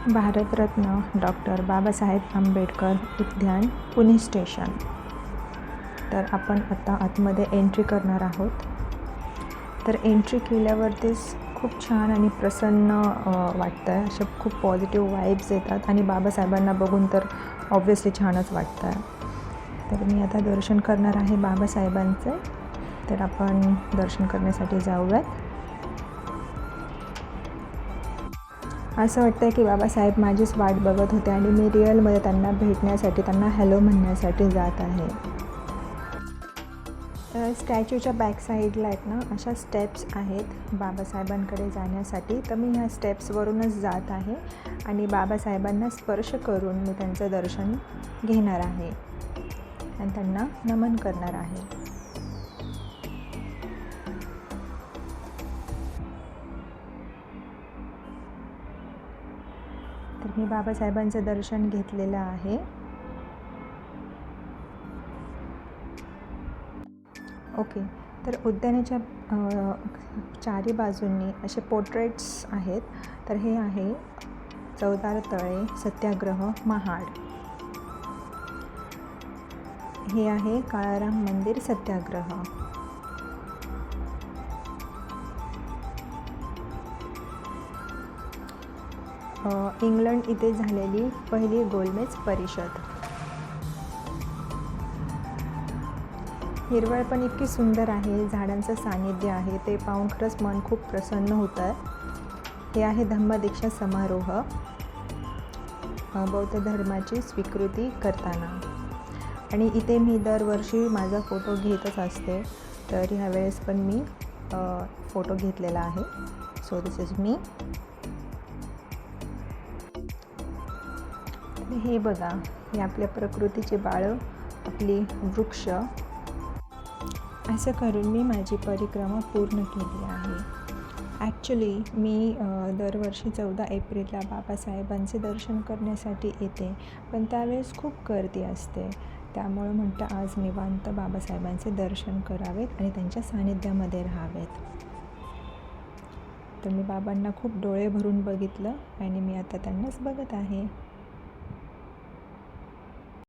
Bharat Ratna doctor Babasaheb Ambedkar उद्यान, Pune station. तर आपण आता आतमध्ये एंट्री करणार आहोत. तर एंट्री केल्यावरतीच खूप छान आणि प्रसन्न वाटतं आहे. अशा खूप पॉझिटिव्ह वाईब्स येतात आणि बाबासाहेबांना बघून तर ऑब्व्हियसली छानच वाटतं आहे. तर मी आता दर्शन करणार आहे बाबासाहेबांचे. तर आपण दर्शन करण्यासाठी जाऊयात. असं वाटतं आहे की बाबासाहेब माझीच वाट बघत होते आणि मी रिअलमध्ये त्यांना भेटण्यासाठी, त्यांना हॅलो म्हणण्यासाठी जात आहे. स्टॅच्यूच्या बॅक साईडला आहेत ना, अशा स्टेप्स आहेत बाबासाहेबांकडे जाण्यासाठी. तर मी ह्या स्टेप्सवरूनच जात आहे आणि बाबासाहेबांना स्पर्श करून मी त्यांचं दर्शन घेणार आहे आणि त्यांना नमन करणार आहे. तर मी बाबासाहेबांचं दर्शन घेतलेलं आहे. ओके. तर उद्यानाच्या चारी बाजूंनी असे पोर्ट्रेट्स आहेत. तर हे आहे चवदार तळे सत्याग्रह महाड. हे आहे काळाराम मंदिर सत्याग्रह. इंग्लंड इथे झालेली पहिली गोलमेज परिषद. हिरवळ पण इतकी सुंदर आहे, झाडांचं सानिध्य आहे, ते पाहून खरंच मन खूप प्रसन्न होतं आहे. हे आहे धम्मदीक्षा समारोह, बौद्ध धर्माची स्वीकृती करताना. आणि इथे मी दरवर्षी माझा फोटो घेतच असते. तर ह्यावेळेस पण मी फोटो घेतलेला आहे. So this is me. हे बघा, हे आपल्या प्रकृतीची बाळं, आपली वृक्ष. असं करून मी माझी परिक्रमा पूर्ण केली आहे. ॲक्च्युली मी दरवर्षी 14 एप्रिलला बाबासाहेबांचे दर्शन करण्यासाठी येते, पण त्यावेळेस खूप गर्दी असते. त्यामुळं म्हणतं आज निवांत बाबासाहेबांचे दर्शन करावेत आणि त्यांच्या सानिध्यामध्ये राहावेत. तर मी बाबांना खूप डोळे भरून बघितलं आणि मी आता त्यांनाच बघत आहे.